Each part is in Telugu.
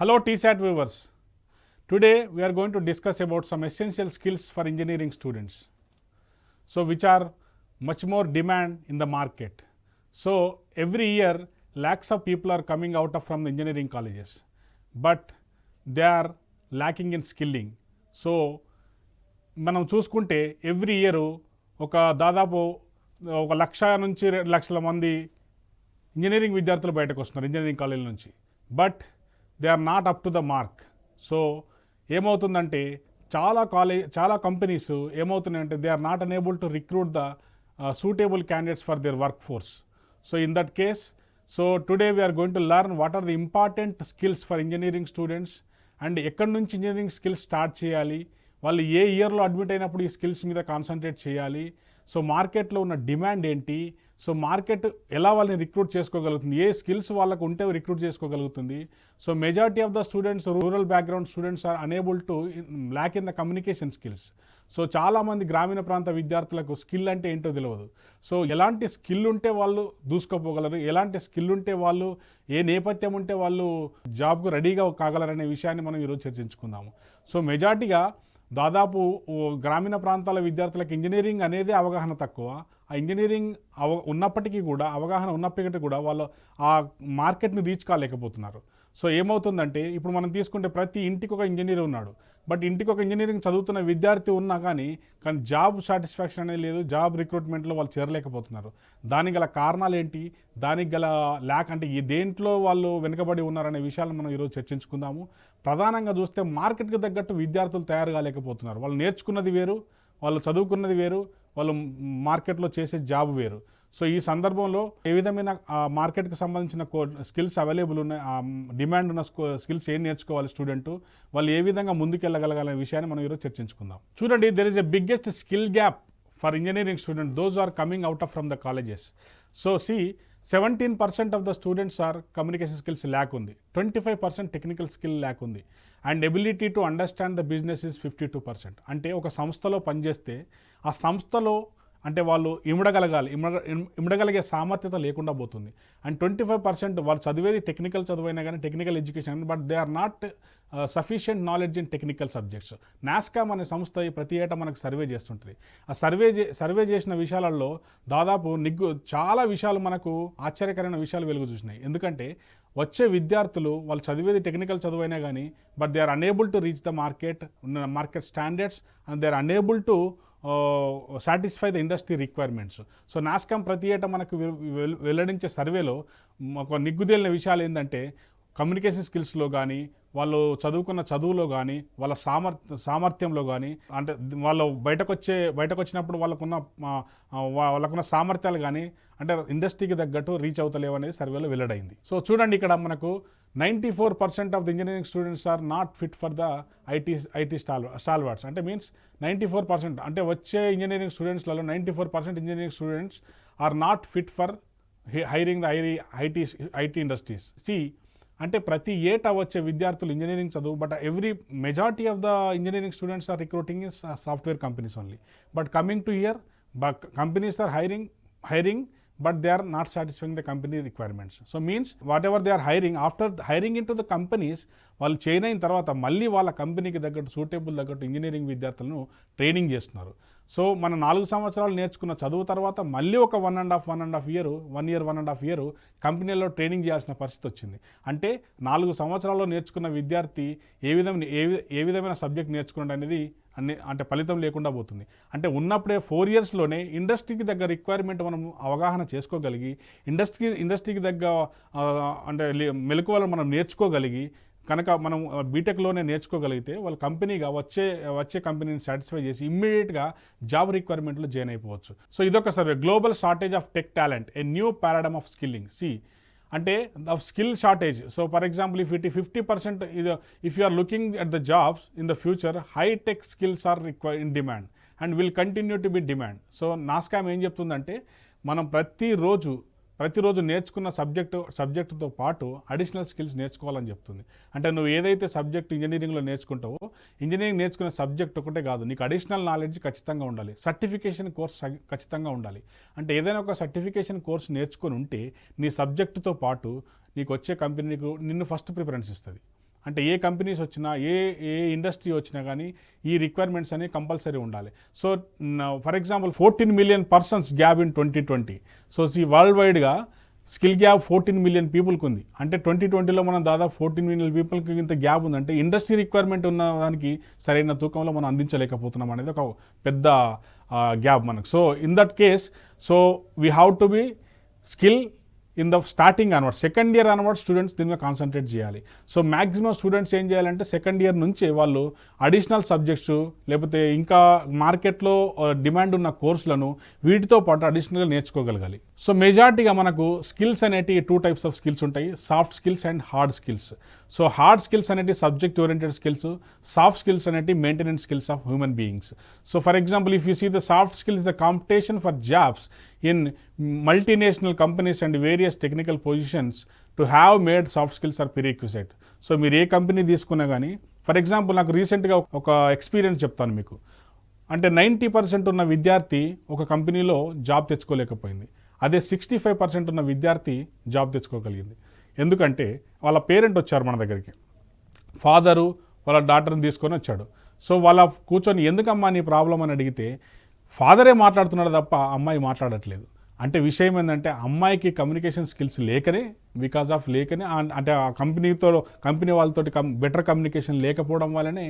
Hello TSAT viewers. Today we are going to discuss about some essential skills for engineering students. So which are much more demand in the market. So every year lakhs of people are coming out of from the engineering colleges, but they are lacking in skilling. So మనం చూసుకుంటే ఎవ్రీ ఇయర్ ఒక దాదాపు 1,00,000 నుంచి 2,00,000 మంది ఇంజనీరింగ్ విద్యార్థులు బయటకు వస్తున్నారు ఇంజనీరింగ్ కాలేజీల నుంచి. But they are not up to the mark. So ఏమవుతుందంటే చాలా కంపెనీస్ ఏమవుతున్నాయంటే they are not unable to recruit the suitable candidates for their work force. So in that case, so today we are going to learn what are the important skills for engineering students and ఎక్కడి నుంచి ఇంజనీరింగ్ స్కిల్స్ స్టార్ట్ చేయాలి, వాళ్ళు ఏ ఇయర్లో అడ్మిట్ అయినప్పుడు ఈ స్కిల్స్ మీద కాన్సన్ట్రేట్ చేయాలి, సో మార్కెట్లో ఉన్న డిమాండ్ ఏంటి, సో మార్కెట్ ఎలా వాళ్ళని రిక్రూట్ చేసుకోగలుగుతుంది, ఏ స్కిల్స్ వాళ్ళకు ఉంటే రిక్రూట్ చేసుకోగలుగుతుంది. So majority of the students rural background students are unable to lack in the communication skills. So చాలామంది గ్రామీణ ప్రాంత విద్యార్థులకు స్కిల్ అంటే ఏంటో తెలియదు. సో ఎలాంటి స్కిల్ ఉంటే వాళ్ళు దూసుకుపోగలరు, ఎలాంటి స్కిల్ ఉంటే వాళ్ళు, ఏ నేపథ్యం ఉంటే వాళ్ళు జాబ్కు రెడీగా కాగలరనే విషయాన్ని మనం ఈరోజు చర్చించుకుందాము. సో మెజారిటీగా దాదాపు గ్రామీణ ప్రాంతాల విద్యార్థులకు ఇంజనీరింగ్ అనేది అవగాహన తక్కువ. ఆ ఇంజనీరింగ్ ఉన్నప్పటికీ కూడా, అవగాహన ఉన్నప్పటికీ కూడా వాళ్ళు ఆ మార్కెట్ని రీచ్ కాలేకపోతున్నారు. సో ఏమవుతుందంటే ఇప్పుడు మనం తీసుకుంటే ప్రతి ఇంటికి ఒక ఇంజనీర్ ఉన్నాడు, బట్ ఇంటికి ఒక ఇంజనీరింగ్ చదువుతున్న విద్యార్థి ఉన్నా కానీ జాబ్ సాటిస్ఫాక్షన్ అనేది లేదు, జాబ్ రిక్రూట్మెంట్లో వాళ్ళు చేరలేకపోతున్నారు. దానికి గల కారణాలు ఏంటి, దానికి గల ల్యాక్ అంటే ఈ దేంట్లో వాళ్ళు వెనుకబడి ఉన్నారనే విషయాలను మనం ఈరోజు చర్చించుకుందాము. ప్రధానంగా చూస్తే మార్కెట్కి తగ్గట్టు విద్యార్థులు తయారు కాలేకపోతున్నారు. వాళ్ళు నేర్చుకున్నది వేరు, వాళ్ళు చదువుకున్నది వేరు, వాళ్ళు మార్కెట్లో చేసే జాబ్ వేరు. సో ఈ సందర్భంలో ఏ విధమైన మార్కెట్కి సంబంధించిన స్కిల్స్ అవైలబుల్ ఉన్నాయి, డిమాండ్ ఉన్న స్కిల్స్ ఏం నేర్చుకోవాలి స్టూడెంట్, వాళ్ళు ఏ విధంగా ముందుకెళ్ళగలగాలనే విషయాన్ని మనం ఈరోజు చర్చించుకుందాం. చూడండి, there is a biggest skill gap for engineering student, those are coming out of from the colleges. So 17% of the students are communication skills lack ఉంది, 25% టెక్నికల్ స్కిల్ ల్యాక్ ఉంది, and ability to understand the business is 52%. అంటే ఒక సంస్థలో పనిచేస్తే ఆ సంస్థలో అంటే వాళ్ళు ఇమడగలిగే సామర్థ్యత లేకుండా పోతుంది. అండ్ 25% వాళ్ళు చదివేది టెక్నికల్ చదువైనా కానీ technical education, but they are not sufficient knowledge in technical subjects. NASSCOM అనే సంస్థ ప్రతి ఏటా మనకు సర్వే చేస్తుంటుంది. ఆ సర్వే చేసిన విషయాలలో దాదాపు చాలా విషయాలు మనకు ఆశ్చర్యకరమైన విషయాలు వెలుగు చూసినాయి. ఎందుకంటే వచ్చే విద్యార్థులు వాళ్ళు చదివేది టెక్నికల్ చదువైనా కానీ but they are unable to reach the market standards and they are unable to satisfy the industry requirements. So NASSCOM ప్రతి ఏటా మనకు వెల్లడించే సర్వేలో ఒక నిగ్గుదేలిన విషయాలు ఏంటంటే కమ్యూనికేషన్ స్కిల్స్లో కానీ, వాళ్ళు చదువుకున్న చదువులో కానీ, వాళ్ళ సామర్థ్యంలో కానీ, అంటే వాళ్ళు బయటకు వచ్చినప్పుడు వాళ్ళకున్న సామర్థ్యాలు కానీ అంటే ఇండస్ట్రీకి తగ్గట్టు రీచ్ అవుతలేవు అనేది సర్వేలో వెల్లడైంది. సో చూడండి, ఇక్కడ మనకు 94% of the engineering students are not fit for the IT stalwarts. అంటే మీన్స్ 94% అంటే వచ్చే ఇంజనీరింగ్ స్టూడెంట్స్లలో 94% engineering students are not fit for hiring the IT industries. అంటే ప్రతి ఏటా వచ్చే విద్యార్థులు ఇంజనీరింగ్ చదువు, but majority of the engineering students are recruiting in software companies only. But coming to here, companies are hiring but they are not satisfying the company requirements. So means whatever they are hiring, after hiring into the companies, వాళ్ళు చేయిన అయిన తర్వాత మళ్ళీ వాళ్ళ కంపెనీకి తగ్గట్టు సూటబుల్ తగ్గట్టు ఇంజనీరింగ్ విద్యార్థులను ట్రైనింగ్ చేస్తున్నారు. సో మన 4 సంవత్సరాలు నేర్చుకున్న చదువు తర్వాత మళ్ళీ ఒక 1.5 ఇయర్ కంపెనీలో ట్రైనింగ్ చేయాల్సిన పరిస్థితి వచ్చింది. అంటే 4 సంవత్సరాల్లో నేర్చుకున్న విద్యార్థి ఏ విధమైన సబ్జెక్ట్ నేర్చుకున్నాడు అనేది అంటే ఫలితం లేకుండా పోతుంది. అంటే ఉన్నప్పుడే 4 ఇయర్స్లోనే ఇండస్ట్రీకి దగ్గర రిక్వైర్మెంట్ మనం అవగాహన చేసుకోగలిగి, ఇండస్ట్రీకి దగ్గర అంటే మెలకువలను మనం నేర్చుకోగలిగి కనుక మనం బీటెక్లోనే నేర్చుకోగలిగితే వాళ్ళ కంపెనీగా వచ్చే కంపెనీని సాటిస్ఫై చేసి ఇమ్మీడియట్గా జాబ్ రిక్వైర్మెంట్లో జాయిన్ అయిపోవచ్చు. సో ఇదొక survey, global shortage of tech talent, a new paradigm of skilling. అంటే skill shortage. So for example if 50% if you are looking at the jobs in the future, high tech skills are required in demand and will continue to be demand. So NASSCOM ఏం చెప్తుందంటే మనం ప్రతిరోజు నేర్చుకున్న సబ్జెక్టుతో పాటు అడిషనల్ స్కిల్స్ నేర్చుకోవాలని చెప్తుంది. అంటే నువ్వు ఏదైతే సబ్జెక్ట్ ఇంజనీరింగ్లో నేర్చుకుంటావో, ఇంజనీరింగ్ నేర్చుకునే సబ్జెక్ట్ ఒకటే కాదు, నీకు అడిషనల్ నాలెడ్జ్ ఖచ్చితంగా ఉండాలి, సర్టిఫికేషన్ కోర్స్ ఖచ్చితంగా ఉండాలి. అంటే ఏదైనా ఒక సర్టిఫికేషన్ కోర్స్ నేర్చుకొని ఉంటే నీ సబ్జెక్టుతో పాటు నీకు వచ్చే కంపెనీ నిన్ను ఫస్ట్ ప్రిఫరెన్స్ ఇస్తుంది. అంటే ఏ కంపెనీస్ వచ్చినా ఏ ఏ ఇండస్ట్రీ వచ్చినా కానీ ఈ రిక్వైర్మెంట్స్ అనేవి కంపల్సరీ ఉండాలి. So for example 14 million persons gap in 2020. So world వైడ్గా స్కిల్ గ్యాప్ 14 మిలియన్ పీపుల్కి ఉంది. అంటే 2020లో మనం దాదాపు 14 మిలియన్ పీపుల్కి ఇంత గ్యాప్ ఉందంటే ఇండస్ట్రీ రిక్వైర్మెంట్ ఉన్న దానికి సరైన తూకంలో మనం అందించలేకపోతున్నాం అనేది ఒక పెద్ద గ్యాప్ మనకు. So in that case so we have to be skill in the starting onwards, second year onwards students దీని మీద కాన్సన్ట్రేట్ చేయాలి. సో మ్యాక్సిమం స్టూడెంట్స్ ఏం చేయాలంటే సెకండ్ ఇయర్ నుంచే వాళ్ళు అడిషనల్ సబ్జెక్ట్స్ లేకపోతే ఇంకా మార్కెట్లో డిమాండ్ ఉన్న కోర్సులను వీటితో పాటు అడిషనల్గా నేర్చుకోగలగాలి. సో మెజారిటీగా మనకు స్కిల్స్ అనేటి 2 టైప్స్ ఆఫ్ స్కిల్స్ ఉంటాయి, soft skills and hard skills. So hard skills అనేటి subject oriented skills, soft skills అనేటి maintenance skills of human beings. So for example if you see the soft skills the competition for jobs in multinational companies and various technical positions to have made soft skills are prerequisite. So మీరు ఏ కంపెనీ తీసుకున్నా కానీ ఫర్ ఎగ్జాంపుల్ నాకు రీసెంట్గా ఒక ఎక్స్పీరియన్స్ చెప్తాను మీకు. అంటే 90% ఉన్న విద్యార్థి ఒక కంపెనీలో జాబ్ తెచ్చుకోలేకపోయింది, అదే 65% ఉన్న విద్యార్థి జాబ్ తెచ్చుకోగలిగింది. ఎందుకంటే వాళ్ళ పేరెంట్ వచ్చారు మన దగ్గరికి, ఫాదరు వాళ్ళ డాటర్ని తీసుకొని వచ్చాడు. సో వాళ్ళ కూర్చొని ఎందుకమ్మా నీ ప్రాబ్లం అని అడిగితే ఫాదరే మాట్లాడుతున్నాడు తప్ప అమ్మాయి మాట్లాడట్లేదు. అంటే విషయం ఏంటంటే అమ్మాయికి కమ్యూనికేషన్ స్కిల్స్ లేకనే, బికాజ్ ఆఫ్ లేకనే, అంటే ఆ కంపెనీ వాళ్ళతో బెటర్ కమ్యూనికేషన్ లేకపోవడం వల్లనే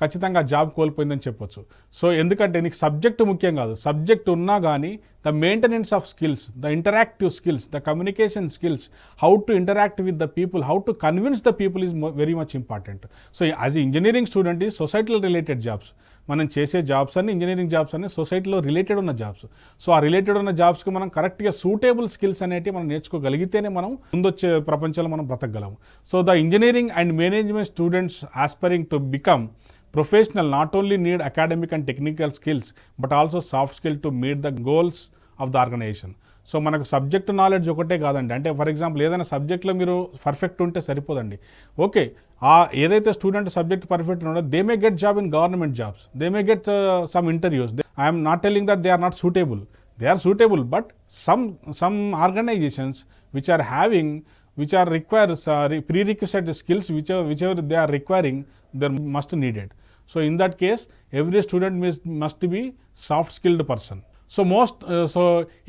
ఖచ్చితంగా జాబ్ కోల్పోయిందని చెప్పొచ్చు. సో ఎందుకంటే నీకు సబ్జెక్టు ముఖ్యం కాదు, సబ్జెక్ట్ ఉన్నా కానీ the maintenance of skills, the interactive skills, the communication skills, how to interact with the people, how to convince the people is very much important. So as engineering student ఈ సొసైటీలో రిలేటెడ్ జాబ్స్, మనం చేసే జాబ్స్ అన్ని ఇంజనీరింగ్ జాబ్స్ అన్ని సొసైటీలో రిలేటెడ్ ఉన్న జాబ్స్. సో ఆ రిలేటెడ్ ఉన్న జాబ్స్కి మనం కరెక్ట్గా సూటేబుల్ స్కిల్స్ అనేవి మనం నేర్చుకోగలిగితేనే మనం ముందొచ్చే ప్రపంచంలో మనం బ్రతకగలము. So the engineering and management students aspiring to become professional not only need academic and technical skills but also soft skill to meet the goals of the organization. So మనకు సబ్జెక్ట్ నాలెడ్జ్ ఒకటే కాదండి. అంటే ఫర్ ఎగ్జాంపుల్ ఏదైనా సబ్జెక్ట్లో మీరు పర్ఫెక్ట్ ఉంటే సరిపోదండి. ఓకే, ఆ ఏదైతే స్టూడెంట్ సబ్జెక్ట్ పర్ఫెక్ట్ ఉన్నాడో they may get job in government jobs, they may get some interviews. I'm not telling that they are not suitable, they are suitable, but some organizations which are requires prerequisite skills whichever they are requiring, they must needed. So in that case every student must be soft skilled person. So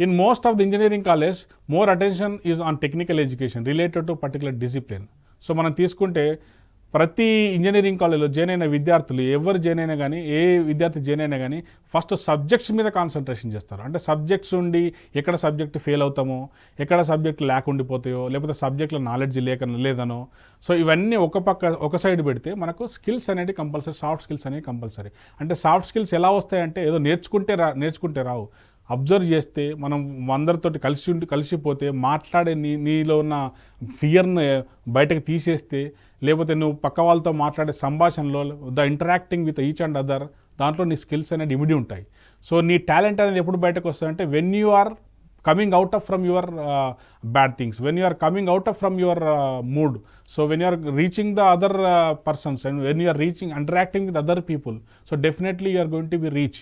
in most of the engineering college more attention is on technical education related to particular discipline. So మనం తీసుకుంటే ప్రతి ఇంజనీరింగ్ కాలేజ్లో జాయిన్ అయిన విద్యార్థులు ఎవరు జాయిన్ అయినా కానీ, ఏ విద్యార్థి జాయిన్ అయినా కానీ ఫస్ట్ సబ్జెక్ట్స్ మీద కాన్సన్ట్రేషన్ చేస్తారు. అంటే సబ్జెక్ట్స్ ఉండి ఎక్కడ సబ్జెక్ట్ ఫెయిల్ అవుతామో, ఎక్కడ సబ్జెక్ట్ లేకుండిపోతాయో, లేకపోతే సబ్జెక్ట్లో నాలెడ్జ్ లేదనో. సో ఇవన్నీ ఒక సైడ్ పెడితే మనకు స్కిల్స్ అనేవి కంపల్సరీ, సాఫ్ట్ స్కిల్స్ అనేవి కంపల్సరీ. అంటే సాఫ్ట్ స్కిల్స్ ఎలా వస్తాయంటే ఏదో నేర్చుకుంటే రావు. అబ్జర్వ్ చేస్తే, మనం అందరితోటి కలిసిపోతే, మాట్లాడే నీలో ఉన్న ఫియర్ని బయటకు తీసేస్తే, లేకపోతే నువ్వు పక్క వాళ్ళతో మాట్లాడే సంభాషణలో the interacting with each and other, దాంట్లో నీ స్కిల్స్ అనేది ఇమిడి ఉంటాయి. సో నీ టాలెంట్ అనేది ఎప్పుడు బయటకు వస్తుందంటే when you are coming out of from your bad things, when you are coming out of from your mood. So when you are reaching the other persons and when you are interacting with other people, so definitely you are going to be reach.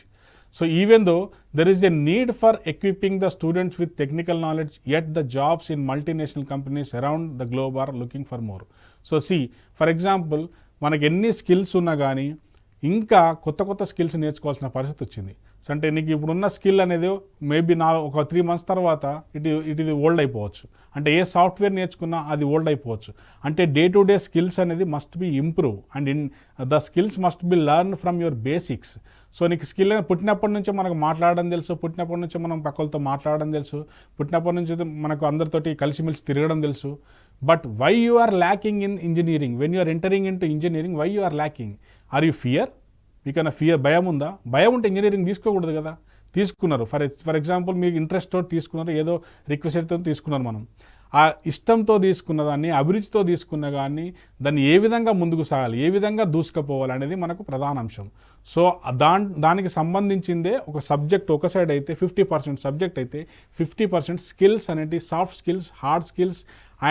So even though there is a need for equipping the students with technical knowledge, yet the jobs in multinational companies around the globe are looking for more. So see, for example, మనకి ఎన్ని స్కిల్స్ ఉన్నా కానీ ఇంకా కొత్త స్కిల్స్ నేర్చుకోవాల్సిన పరిస్థితి వచ్చింది. సో అంటే నీకు ఇప్పుడున్న స్కిల్ అనేది మేబీ ఒక 3 months తర్వాత ఇది ఓల్డ్ అయిపోవచ్చు. అంటే ఏ సాఫ్ట్వేర్ నేర్చుకున్నా అది ఓల్డ్ అయిపోవచ్చు. అంటే డే టు డే స్కిల్స్ అనేది must be improve and the skills must be learn from your basics. So నీకు స్కిల్ పుట్టినప్పటి నుంచి మనకు మాట్లాడడం తెలుసు, పుట్టినప్పటి నుంచి మనం పక్కలతో మాట్లాడడం తెలుసు, పుట్టినప్పటి నుంచి మనకు అందరితోటి కలిసిమెలిసి తిరగడం తెలుసు. But why you are lacking in engineering, when you are entering into engineering, why you are lacking? Are you fear? మీకన్నా భయం ఉందా? భయం ఉంటే ఇంజనీరింగ్ తీసుకోకూడదు కదా. తీసుకున్నారు, ఫర్ ఎగ్జాంపుల్ మీకు ఇంట్రెస్ట్తో తీసుకున్నారు, ఏదో రిక్వెస్ట్తో తీసుకున్నారు. మనం ఆ ఇష్టంతో తీసుకున్న దాన్ని, అభిరుచితో తీసుకున్న కానీ దాన్ని ఏ విధంగా ముందుకు సాగాలి, ఏ విధంగా దూసుకుపోవాలి అనేది మనకు ప్రధాన అంశం. సో దానికి సంబంధించిందే ఒక సబ్జెక్ట్ ఒక సైడ్ అయితే 50% సబ్జెక్ట్ అయితే 50% స్కిల్స్ అనేవి soft skills, hard skills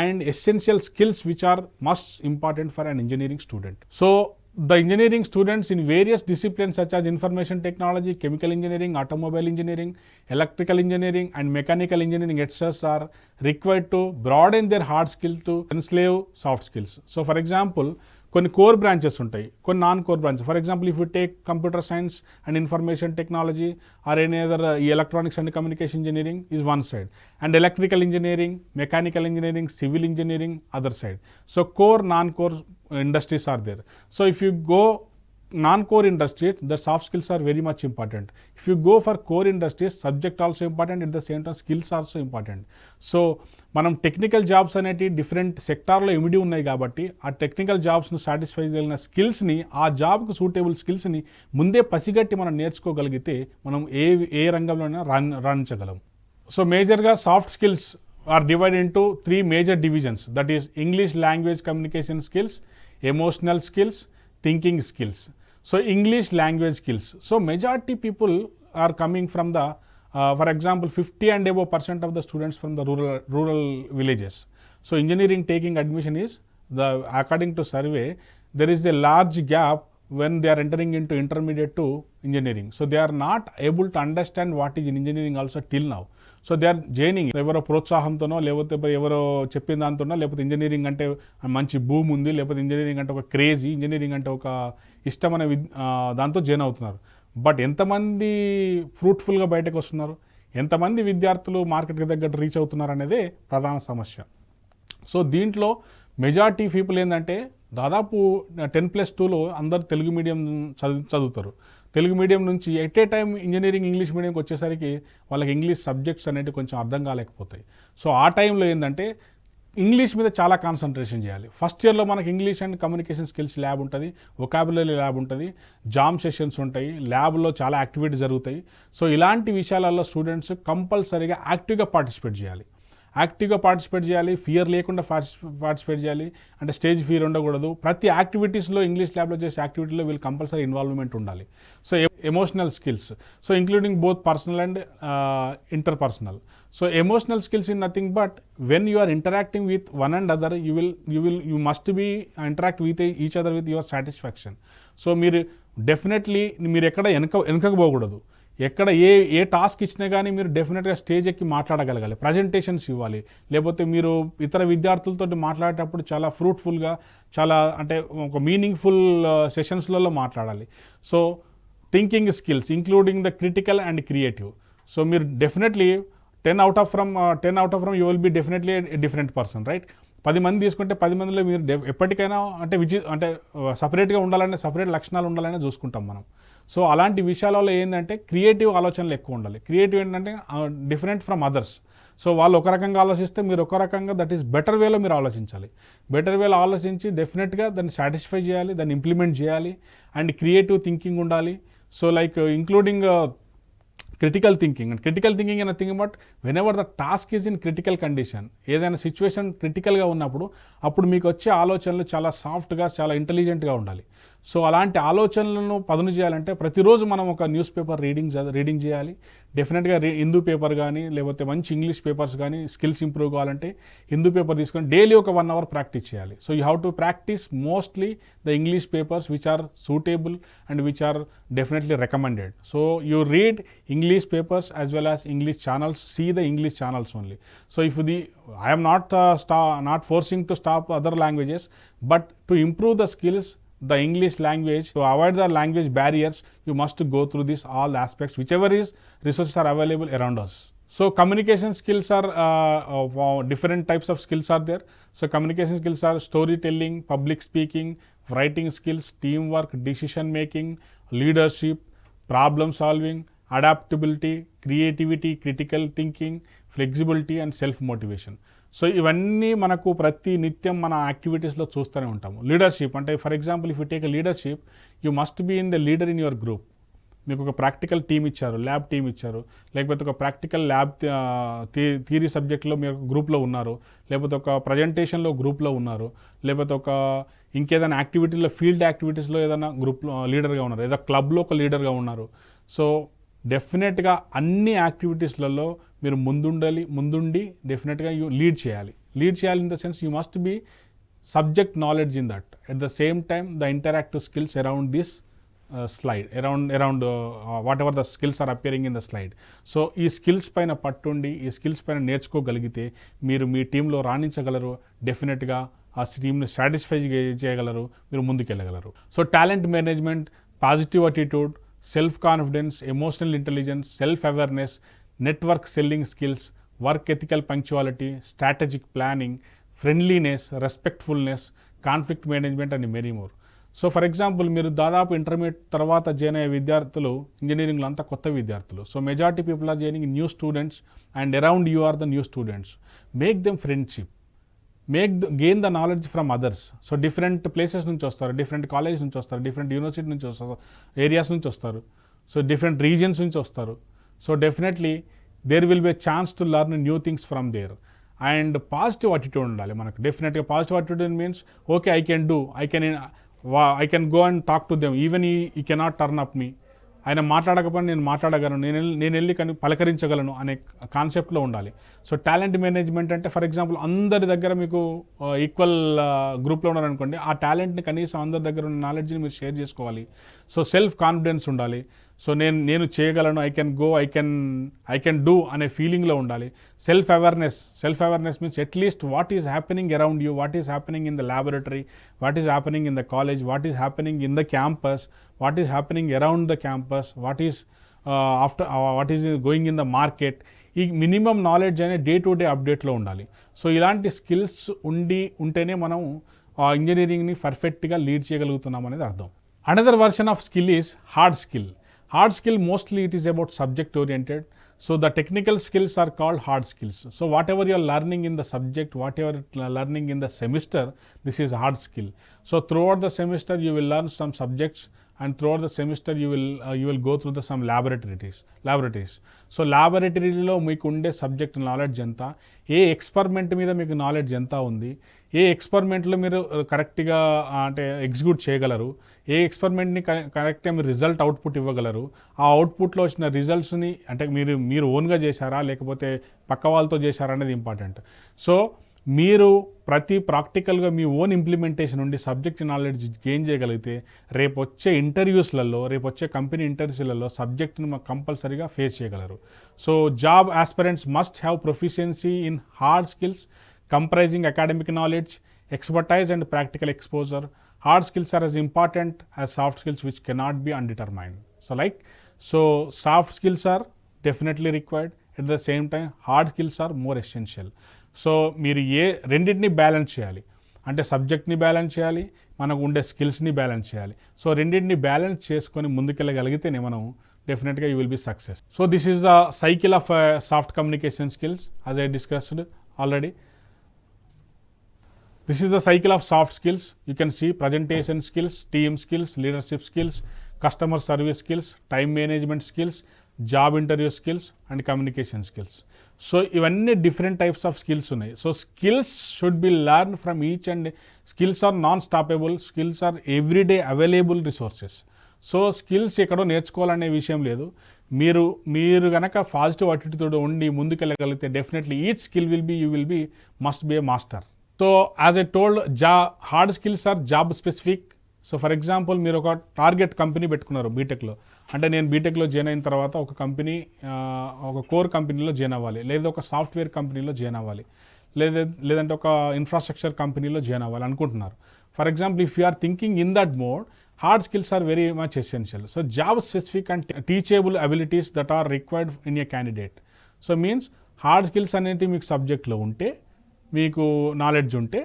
and essential skills which are must important for an engineering student. So the engineering students in various disciplines such as information technology, chemical engineering, automobile engineering, electrical engineering and mechanical engineering etc. are required to broaden their hard skill to enslave soft skills. So for example, కొన్ని కోర్ బ్రాంచెస్ ఉంటాయి, కొన్ని non core branches. For example if you take computer science and information technology or any other ఈ electronics and communication engineering is one side and electrical engineering, mechanical engineering, civil engineering other side. So core, non core industries are there. So if you go non-core industries, the soft skills are very much important. If you go for core industries, subject also important, at the same time skills also important. So మనం టెక్నికల్ జాబ్స్ అనేవి డిఫరెంట్ సెక్టార్లో ఇమిడి ఉన్నాయి కాబట్టి ఆ టెక్నికల్ జాబ్స్ను సాటిస్ఫై చేయగలిగిన స్కిల్స్ని, ఆ జాబ్కు సూటబుల్ స్కిల్స్ని ముందే పసిగట్టి మనం నేర్చుకోగలిగితే మనం ఏ రంగంలోనైనా రాణించగలం. సో మేజర్గా soft skills are divided into three major divisions, that is English language communication skills, emotional skills, thinking skills. So English language skills. So majority people are coming from the for example 50 and above % of the students from the rural villages. So engineering taking admission is according to survey there is a large gap when they are entering into intermediate to engineering. So they are not able to understand what is in engineering also till now. So they are joining ఎవరో ప్రోత్సాహంతోనో, లేకపోతే ఎవరో చెప్పిన దాంతోనో, లేకపోతే ఇంజనీరింగ్ అంటే మంచి భూమి ఉంది, లేకపోతే ఇంజనీరింగ్ అంటే ఒక క్రేజీ, ఇంజనీరింగ్ అంటే ఒక ఇష్టమైన దాంతో జాయిన్ అవుతున్నారు. బట్ ఎంతమంది ఫ్రూట్ఫుల్గా బయటకు వస్తున్నారు, ఎంతమంది విద్యార్థులు మార్కెట్కి తగ్గట్టు రీచ్ అవుతున్నారు అనేదే ప్రధాన సమస్య. సో దీంట్లో మెజారిటీ పీపుల్ ఏంటంటే దాదాపు 10+2లో అందరు తెలుగు మీడియం చదువుతారు. తెలుగు మీడియం నుంచి at a time engineering English మీడియంకి వచ్చేసరికి వాళ్ళకి ఇంగ్లీష్ సబ్జెక్ట్స్ అనేవి కొంచెం అర్థం కాలేకపోతాయి. సో ఆ టైంలో ఏంటంటే ఇంగ్లీష్ మీద చాలా కాన్సన్ట్రేషన్ చేయాలి. ఫస్ట్ ఇయర్లో మనకి English and communication skills lab ఉంటుంది, వొకాబులరీ ల్యాబ్ ఉంటుంది, జామ్ సెషన్స్ ఉంటాయి, ల్యాబ్లో చాలా యాక్టివిటీస్ జరుగుతాయి. సో ఇలాంటి విషయాలలో స్టూడెంట్స్ కంపల్సరీగా యాక్టివ్గా పార్టిసిపేట్ చేయాలి. ఫియర్ లేకుండా పార్టిసిపేట్ చేయాలి. అంటే స్టేజ్ ఫియర్ ఉండకూడదు. ప్రతి యాక్టివిటీస్లో ఇంగ్లీష్ ల్యాబ్లో చేసే యాక్టివిటీలో వీళ్ళు కంపల్సరీ ఇన్వాల్వ్మెంట్ ఉండాలి. So emotional skills, so including both personal and interpersonal. So emotional skills in nothing but when you are interacting with one and other you must be interact with each other with your satisfaction. So మీరు డెఫినెట్లీ మీరు ఎక్కడ వెనకకు పోకూడదు. ఎక్కడ ఏ టాస్క్ ఇచ్చినా కానీ మీరు డెఫినెట్గా స్టేజ్ ఎక్కి మాట్లాడగలగాలి, ప్రజెంటేషన్స్ ఇవ్వాలి. లేకపోతే మీరు ఇతర విద్యార్థులతో మాట్లాడేటప్పుడు చాలా ఫ్రూట్ఫుల్గా, చాలా అంటే ఒక మీనింగ్ఫుల్ సెషన్స్లలో మాట్లాడాలి. So thinking skills including the critical and creative. So మీరు definitely 10 out of from you will be definitely different person, right? 10 మంది తీసుకుంటే 10 మందిలో మీరు ఎప్పటికైనా అంటే సపరేట్గా ఉండాలనే, సపరేట్ లక్షణాలు ఉండాలనే చూసుకుంటాం మనం. సో అలాంటి విషయాలలో ఏంటంటే క్రియేటివ్ ఆలోచనలు ఎక్కువ ఉండాలి. క్రియేటివ్ ఏంటంటే డిఫరెంట్ ఫ్రమ్ అదర్స్. సో వాళ్ళు ఒక రకంగా ఆలోచిస్తే మీరు ఒక రకంగా, దట్ ఈస్ బెటర్ వేలో మీరు ఆలోచించాలి. బెటర్ వేలో ఆలోచించి డెఫినెట్గా దాన్ని సాటిస్ఫై చేయాలి, దాన్ని ఇంప్లిమెంట్ చేయాలి. అండ్ క్రియేటివ్ థింకింగ్ ఉండాలి. So like including critical thinking. And critical thinking అన్న thing but whenever the task is in critical condition, ఏదైనా సిచ్యువేషన్ క్రిటికల్గా ఉన్నప్పుడు అప్పుడు మీకు వచ్చే ఆలోచనలు చాలా సాఫ్ట్గా, చాలా ఇంటెలిజెంట్గా ఉండాలి. సో అలాంటి ఆలోచనలను పదును చేయాలంటే ప్రతిరోజు మనం ఒక న్యూస్ పేపర్ రీడింగ్ చేయాలి. డెఫినెట్గా హిందూ పేపర్ కానీ, లేకపోతే మంచి ఇంగ్లీష్ పేపర్స్ కానీ, స్కిల్స్ ఇంప్రూవ్ కావాలంటే హిందూ పేపర్ తీసుకొని డైలీ ఒక 1 hour ప్రాక్టీస్ చేయాలి. So you have to practice mostly the English papers which are suitable and which are definitely recommended. So you read English papers as well as English channels, see the English channels only. So if I am not forcing to stop other languages, but to improve the skills, the English language, to avoid the language barriers, you must go through this all aspects, whichever is resources are available around us. So communication skills are different types of skills are there. So communication skills are storytelling, public speaking, writing skills, teamwork, decision making, leadership, problem solving, adaptability, creativity, critical thinking, flexibility and self motivation. So ఇవన్నీ మనకు ప్రతి నిత్యం మన యాక్టివిటీస్లో చూస్తూనే ఉంటాము. లీడర్షిప్ అంటే for example if you take a leadership, you must be in the leader in your group. మీకు ఒక ప్రాక్టికల్ టీమ్ ఇచ్చారు, ల్యాబ్ టీమ్ ఇచ్చారు, లేకపోతే ఒక ప్రాక్టికల్ ల్యాబ్ థియరీ సబ్జెక్ట్లో మీరు గ్రూప్లో ఉన్నారు, లేకపోతే ఒక ప్రజెంటేషన్లో గ్రూప్లో ఉన్నారు, లేకపోతే ఒక ఇంకేదైనా యాక్టివిటీలో ఫీల్డ్ యాక్టివిటీస్లో ఏదైనా గ్రూప్లో లీడర్గా ఉన్నారు, ఏదో క్లబ్లో ఒక లీడర్గా ఉన్నారు. సో డెఫినెట్గా అన్ని యాక్టివిటీస్లలో మీరు ముందుండి డెఫినెట్గా లీడ్ చేయాలి in the sense you must be subject knowledge in that. At the same time, the interactive skills around this slide, around whatever the skills are appearing in the slide. So ఈ స్కిల్స్ పైన పట్టుండి ఈ స్కిల్స్ పైన నేర్చుకోగలిగితే మీరు మీ టీంలో రాణించగలరు, డెఫినెట్గా ఆ టీంని సాటిస్ఫై చేయగలరు, మీరు ముందుకెళ్ళగలరు. So talent management, positive attitude, self confidence, emotional intelligence, self awareness, network selling skills, work ethical punctuality, strategic planning, friendliness, respectfulness, conflict management and many more. So for example మీరు దాదాపు ఇంటర్మీడియట్ తర్వాత జాయిన్ అయ్యే విద్యార్థులు ఇంజనీరింగ్లో అంతా కొత్త విద్యార్థులు. So majority people are joining new students and around you are the new students. Make them friendship, gain the knowledge from others. So different places నుంచి వస్తారు, డిఫరెంట్ కాలేజెస్ నుంచి వస్తారు, డిఫరెంట్ యూనివర్సిటీ నుంచి వస్తారు, ఏరియాస్ నుంచి వస్తారు, సో డిఫరెంట్ రీజియన్స్ నుంచి వస్తారు. So definitely there will be a chance to learn new things from there. And positive attitude ఉండాలి మనకు. డెఫినెట్గా positive attitude means okay I can go and talk to them even he cannot turn up me. ఆయన మాట్లాడకపోయినా నేను మాట్లాడగలను, నేను వెళ్ళి కానీ పలకరించగలను అనే కాన్సెప్ట్లో ఉండాలి. సో టాలెంట్ మేనేజ్మెంట్ అంటే ఫర్ ఎగ్జాంపుల్ అందరి దగ్గర మీకు ఈక్వల్ గ్రూప్లో ఉన్నారనుకోండి, ఆ టాలెంట్ని కనీసం అందరి దగ్గర ఉన్న నాలెడ్జ్ని మీరు షేర్ చేసుకోవాలి. సో సెల్ఫ్ కాన్ఫిడెన్స్ ఉండాలి. సో నేను చేయగలను, ఐ కెన్ డూ అనే ఫీలింగ్లో ఉండాలి. Self awareness means at least what is happening around you, what is happening in the laboratory, what is happening in the college, what is happening in the campus, what is happening around the campus, what is going in the market. ఈ మినిమం నాలెడ్జ్ అనే డే టు డే అప్డేట్లో ఉండాలి. సో ఇలాంటి స్కిల్స్ ఉంటేనే మనం ఇంజనీరింగ్ని పర్ఫెక్ట్గా లీడ్ చేయగలుగుతున్నాం అనేది అర్థం. Another version of skill is hard skill. Hard skill mostly it is about subject oriented. So the technical skills are called hard skills. So whatever you are learning in the subject, whatever learning in the semester, this is hard skill. So throughout the semester you will learn some subjects, and throughout the semester you will go through some laboratories. So laboratoryలో మీకు ఉండే సబ్జెక్ట్ నాలెడ్జ్ ఎంత, ఏ ఎక్స్పెరిమెంట్ మీద మీకు నాలెడ్జ్ ఎంత ఉంది, ఏ ఎక్స్పెరిమెంట్లో మీరు కరెక్ట్గా అంటే ఎగ్జిక్యూట్ చేయగలరు, ఏ ఎక్స్పెరిమెంట్ని కరెక్ట్గా మీరు రిజల్ట్ అవుట్పుట్ ఇవ్వగలరు, ఆ అవుట్పుట్లో వచ్చిన రిజల్ట్స్ని అంటే మీరు ఓన్గా చేశారా లేకపోతే పక్క వాళ్ళతో చేశారా అనేది ఇంపార్టెంట్. సో మీరు ప్రతి ప్రాక్టికల్గా మీ ఓన్ ఇంప్లిమెంటేషన్ ఉండి సబ్జెక్ట్ నాలెడ్జ్ గెయిన్ చేయగలిగితే రేపు వచ్చే కంపెనీ ఇంటర్వ్యూస్లలో సబ్జెక్ట్ని మాకు కంపల్సరీగా ఫేస్ చేయగలరు. So job aspirants must have proficiency in hard skills comprising academic knowledge, expertise and practical exposure. Hard skills are as important as soft skills which cannot be undetermined. So soft skills are definitely required. At the same time, hard skills are more essential. So మీరు రెండింటిని బ్యాలెన్స్ చేయాలి. అంటే సబ్జెక్ట్ని బ్యాలెన్స్ చేయాలి, మనకు ఉండే స్కిల్స్ని బ్యాలెన్స్ చేయాలి. సో రెండింటిని బ్యాలెన్స్ చేసుకొని ముందుకెళ్ళగలిగితేనే మనం definitely you will be success. So this is a cycle of soft communication skills as I discussed already. This is the cycle of soft skills. You can see presentation skills, team skills, leadership skills, customer service skills, time management skills, job interview skills and communication skills. So ivanni different types of skills unnai. So skills should be learned from each, and skills are non-stoppable. Skills are everyday available resources. So skills ఎక్కడో నేర్చుకోవాలనే విషయం లేదు. మీరు కనుక పాజిటివ్ అటిట్యూడ్ ఉండి ముందుకెళ్ళగలిగితే definitely each skill must be a master. So as I told hard skills are job specific. So for example మీరు ఒక టార్గెట్ కంపెనీ పెట్టుకున్నారు బీటెక్లో, అంటే నేను బీటెక్లో జాయిన్ అయిన తర్వాత ఒక కంపెనీ ఒక కోర్ కంపెనీలో జాయిన్ అవ్వాలి, లేదా ఒక సాఫ్ట్వేర్ కంపెనీలో జాయిన్ అవ్వాలి, లేదంటే ఒక ఇన్ఫ్రాస్ట్రక్చర్ కంపెనీలో జాయిన్ అవ్వాలి అనుకుంటున్నారు. For example if you are thinking in that mode, hard skills are very much essential. So job specific and teachable abilities that are required in a candidate. So means hard skills అనేది మీకు సబ్జెక్ట్లో ఉంటే, మీకు నాలెడ్జ్ ఉంటే,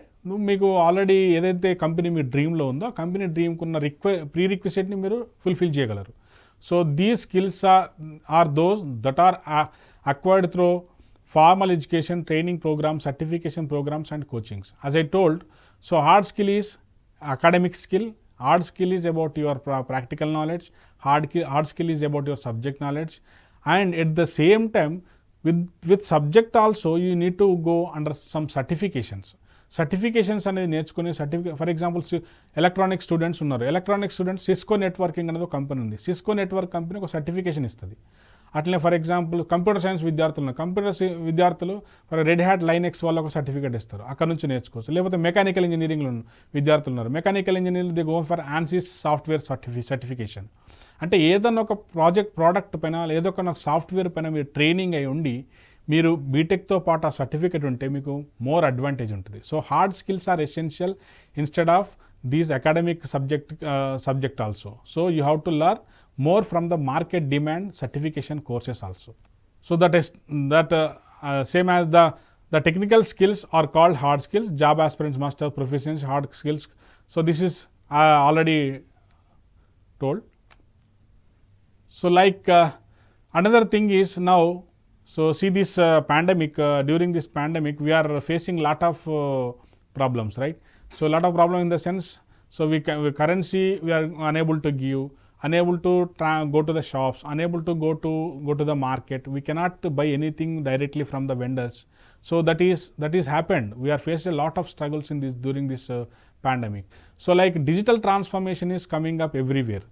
మీకు ఆల్రెడీ ఏదైతే కంపెనీ మీ డ్రీమ్లో ఉందో ఆ కంపెనీ డ్రీమ్కున్న ప్రీ రిక్విజిట్ని మీరు ఫుల్ఫిల్ చేయగలరు. So these skills are those that are acquired through formal education, training programmes, certification programmes and coachings. As I told, so hard skill is academic skill, hard skill is about your practical knowledge, hard skill is about your subject knowledge, and at the same time with subject also you need to go under some certifications అనేది నేర్చుకుని ఫర్ ఎగ్జాంపుల్ ఎలక్ట్రానిక్ స్టూడెంట్స్ ఉన్నారు. ఎలక్ట్రానిక్ స్టూడెంట్స్ సిస్కో నెట్వర్కింగ్ అనేది ఒక కంపెనీ ఉంది. సిస్కో నెట్వర్క్ కంపెనీ ఒక సర్టిఫికేషన్ ఇస్తుంది. అట్లనే ఫర్ ఎగ్జాంపుల్ కంప్యూటర్ సైన్స్ విద్యార్థులు విద్యార్థులు ఫర్ రెడ్ హ్యాట్ లైనెక్స్ వాళ్ళు ఒక సర్టిఫికేట్ ఇస్తారు, అక్కడ నుంచి నేర్చుకోవచ్చు. లేకపోతే మెకానికల్ ఇంజనీరింగ్లో విద్యార్థులు ఉన్నారు, mechanical engineering they go for ANSYS software certification. అంటే ఏదన్నా ఒక ప్రోడక్ట్ పైన ఏదో ఒక సాఫ్ట్వేర్ పైన మీరు ట్రైనింగ్ అయి ఉండి మీరు బీటెక్తో పాటు ఆ సర్టిఫికేట్ ఉంటే మీకు మోర్ అడ్వాంటేజ్ ఉంటుంది. So hard skills are essential instead of these academic subject also. So you have to learn more from the market demand certification courses also. So that same as the technical skills are called hard skills. Job aspirants must have proficiency hard skills. So this is already told. So like another thing is now, so see this pandemic, during this pandemic we are facing lot of problems, right? So a lot of problem in the sense, so currency we are unable to give, unable to go to the shops, unable to go to the market. We cannot buy anything directly from the vendors. So that is happened. We are faced a lot of struggles in this during this pandemic. So like digital transformation is coming up everywhere.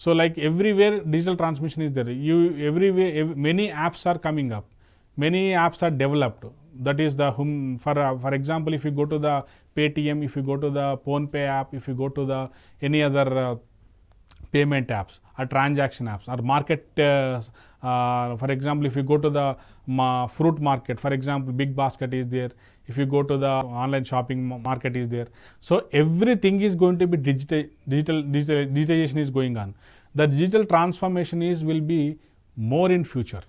So like everywhere digital transformation is there. Many apps are coming up. Many apps are developed. That is the for example, if you go to the Paytm, if you go to the PhonePe app, if you go to the any other payment apps or transaction apps or market, for example, if you go to the fruit market, for example, Big Basket is there. If you go to the online shopping market is there. So everything is going to be digitalization is going on. The digital transformation will be more in future.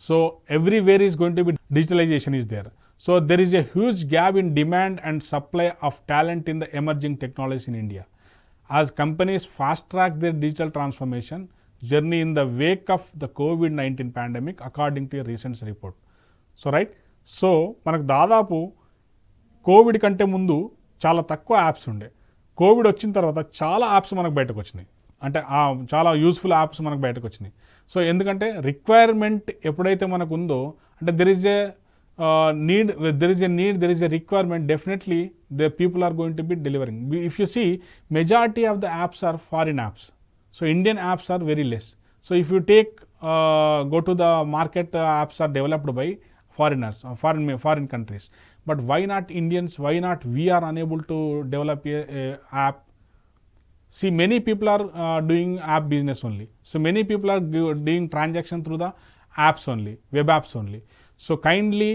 So everywhere is going to be digitalization is there. So there is a huge gap in demand and supply of talent in the emerging technologies in India. As companies fast track their digital transformation journey in the wake of the COVID-19 pandemic, according to a recent report. So right, so మనకు దాదాపు కోవిడ్ కంటే ముందు చాలా తక్కువ యాప్స్ ఉండే, కోవిడ్ వచ్చిన తర్వాత చాలా యాప్స్ మనకు బయటకు వచ్చినాయి, అంటే చాలా యూస్ఫుల్ యాప్స్ మనకు బయటకు వచ్చినాయి. సో ఎందుకంటే రిక్వైర్మెంట్ ఎప్పుడైతే మనకు ఉందో, అంటే there is a requirement, definitely the people are going to be delivering. If you see, majority of the apps are foreign apps. So Indian apps are very less. So if you go to the market, apps are developed by foreigners, foreign countries. But why not Indians? Why not we are unable to develop a app? See, many people are doing app business only. So many people are doing transaction through the apps only, web apps only. So kindly,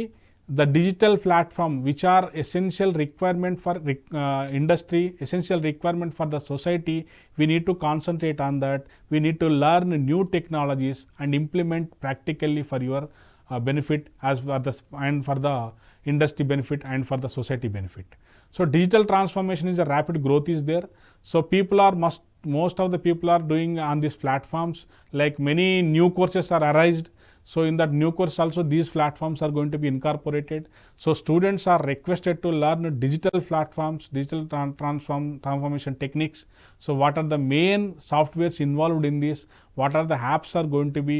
the digital platform which are essential requirement for industry, essential requirement for the society, we need to concentrate on that. We need to learn new technologies and implement practically for your benefit, as and for the industry benefit and for the society benefit. So digital transformation is a rapid growth is there. So most of the people are doing on these platforms, like many new courses are arised. So in that new course also these platforms are going to be incorporated. So students are requested to learn digital platforms, digital transformation techniques. So what are the main softwares involved in this? What are the apps are going to be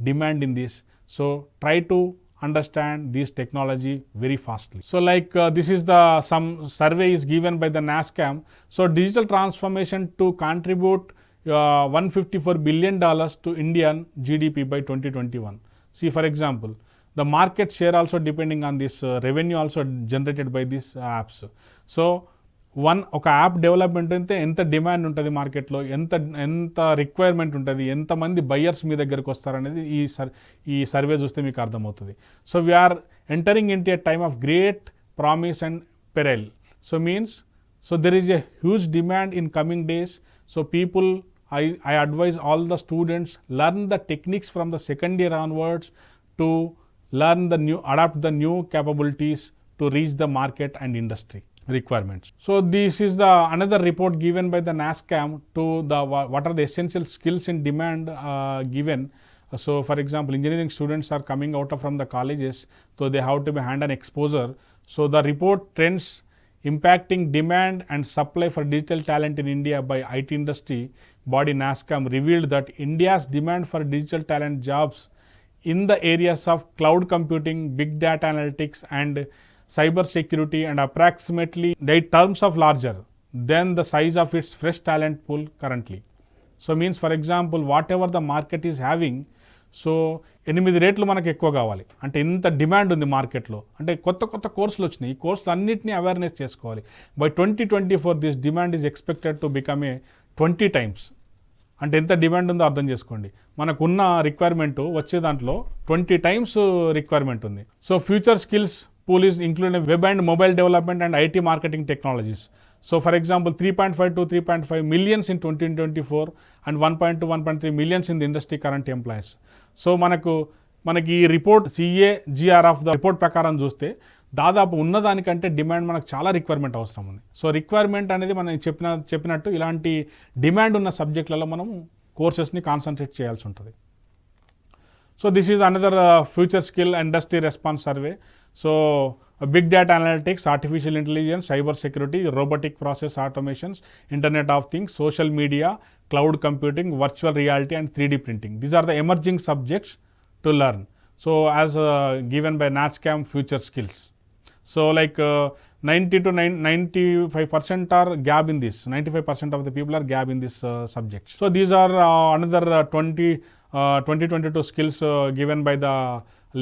demand in this? So try to understand this technology very fastly. So like this is some survey is given by the NASSCAM. So digital transformation to contribute $154 billion to Indian GDP by 2021. See, for example, the market share also depending on this revenue also generated by these apps. So ఒక యాప్ డెవలప్మెంట్ అయితే ఎంత డిమాండ్ ఉంటుంది మార్కెట్లో, ఎంత రిక్వైర్మెంట్ ఉంటుంది, ఎంతమంది బయ్యర్స్ మీ దగ్గరకు వస్తారనేది ఈ సర్వే చూస్తే మీకు అర్థమవుతుంది. So we're entering into a time of great promise and peril. So means, so there is a huge demand in coming days. So people, I advise all the students, learn the techniques from the second year onwards to adapt the new capabilities to reach the market and industry requirements. So this is another report given by the NASSCAM to what are the essential skills in demand given. So for example, engineering students are coming out from the colleges, so they have to be hand-on exposure. So the report trends impacting demand and supply for digital talent in India by IT industry body NASSCAM revealed that India's demand for digital talent jobs in the areas of cloud computing, big data analytics and cyber security and approximately 8 times of larger than the size of its fresh talent pool currently. So means, for example, whatever the market is having, so 8 రేట్లు మనకు ఎక్కువ కావాలి అంటే ఇంత డిమాండ్ ఉంది మార్కెట్లో, అంటే కొత్త కొత్త కోర్సులు వచ్చినాయి. ఈ కోర్సులు అన్నింటినీ అవేర్నెస్ చేసుకోవాలి. By 2024 this demand is expected to become a 20 times. అంటే ఎంత డిమాండ్ ఉందో అర్థం చేసుకోండి. మనకున్న రిక్వైర్మెంట్ వచ్చే దాంట్లో 20 times రిక్వైర్మెంట్ ఉంది. So future skills pool is including web and mobile development and IT marketing technologies. So for example, 3.5 to 3.5 millions in 2024 and 1.2 to 1.3 millions in the industry current employees. So మనకి ఈ report CAGR of the report ప్రకారం చూస్తే దాదాపు ఉన్నదానికంటే డిమాండ్ మనకు చాలా రిక్వైర్మెంట్ అవసరం ఉంది. సో రిక్వైర్మెంట్ అనేది మనం చెప్పినట్టు ఇలాంటి డిమాండ్ ఉన్న సబ్జెక్టులలో మనం కోర్సెస్ని కాన్సన్ట్రేట్ చేయాల్సి ఉంటుంది. So this is another future skill industry response survey. So big data analytics, artificial intelligence, cyber security, robotic process automations, internet of things, social media, cloud computing, virtual reality and 3D printing. These are the emerging subjects to learn. So as given by NASSCAM future skills. So like 90 to 95% are gap in this. 95% of the people are gap in this subject. So these are another 2022 skills given by the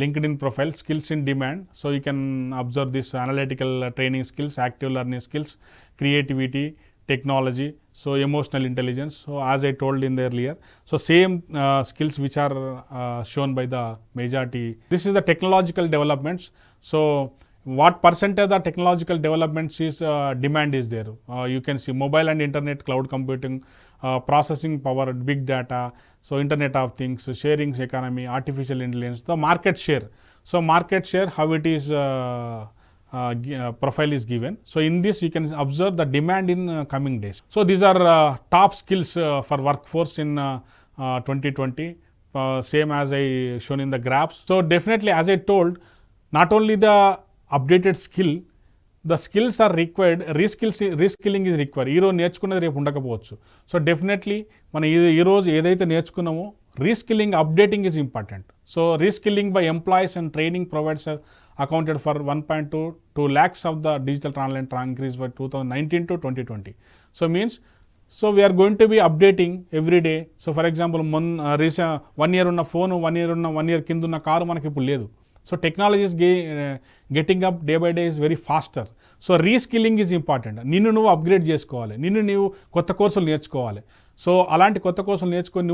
LinkedIn profile, skills in demand. So you can observe this analytical training skills, active learning skills, creativity, technology, so emotional intelligence. So as I told in the earlier, so same skills which are shown by the majority. This is the technological developments. So what percentage of the technological developments is demand is there. You can see mobile and internet, cloud computing, processing power, big data, so internet of things, sharing economy, artificial intelligence, the market share. So market share, how it is profile is given. So in this you can observe the demand in coming days. So these are top skills for workforce in 2020, same as I shown in the graphs. So definitely, as I told, not only the updated skill, the skills are required, reskilling is required. ఈ రోజు నేర్చుకున్నది రేపు ఉండకపోవచ్చు. సో డెఫినెట్లీ మనం ఈ రోజు ఏదైతే నేర్చుకున్నామో reskilling, updating is important. So reskilling by employees and training provides accounted for 1.2 lakhs of the digital talent increase by 2019 to 2020. So means, so we are going to be updating every day. So for example, 1 year ఉన్న ఫోన్, 1 year కింద ఉన్న కారు మనకి ఇప్పుడు లేదు. So technology is getting up day by day is very faster. So reskilling is important. నిన్ను నువ్వు అప్గ్రేడ్ చేసుకోవాలి, నీవు కొత్త కోర్సులు నేర్చుకోవాలి. సో అలాంటి కొత్త కోర్సులు నేర్చుకొని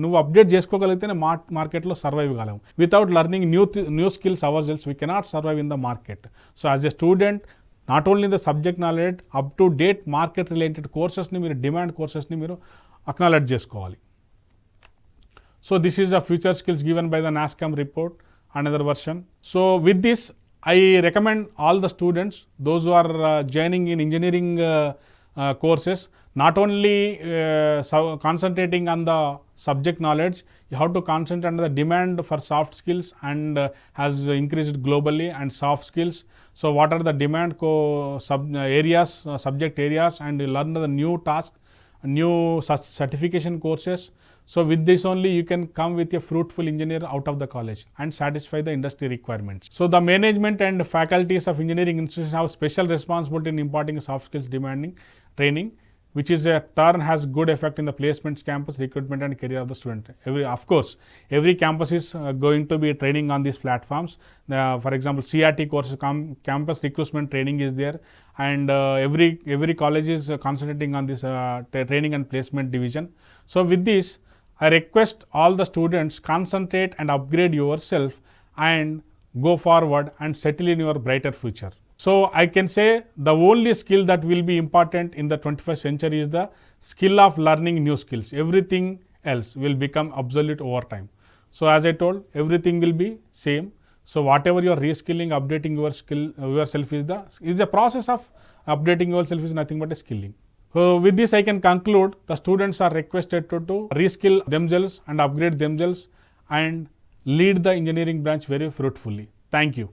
నువ్వు అప్డేట్ చేసుకోగలిగితేనే మార్కెట్లో సర్వైవ్ కాలేము. Without learning new skills ourselves we cannot survive in the market. So as a student, not only the subject knowledge, up to date market related కోర్సెస్ని మీరు, డిమాండ్ కోర్సెస్ని మీరు అక్నాలెడ్జ్ చేసుకోవాలి. So this is the future skills given by the NASSCAM report, another version. So with this, I recommend all the students, those who are joining in engineering courses, not only concentrating on the subject knowledge, you have to concentrate on the demand for soft skills and has increased globally, and soft skills. So what are the demand areas, subject areas, and learn the new task, new certification courses. So with this only you can come with a fruitful engineer out of the college and satisfy the industry requirements. So the management and faculties of engineering institutions have special responsibility in imparting soft skills demanding training, which is a turn has good effect in the placements, campus recruitment and career of the student. Of course, every campus is going to be training on these platforms. For example, CRT course, campus recruitment training is there, and every college is concentrating on this training and placement division. So with this, I request all the students concentrate and upgrade yourself and go forward and settle in your brighter future. So I can say the only skill that will be important in the 21st century is the skill of learning new skills. Everything else will become obsolete over time. So as I told, everything will be same. So whatever you are reskilling, updating yourself is the process of updating yourself is nothing but a skilling. So with this I can conclude, the students are requested to reskill themselves and upgrade themselves and lead the engineering branch very fruitfully. Thank you.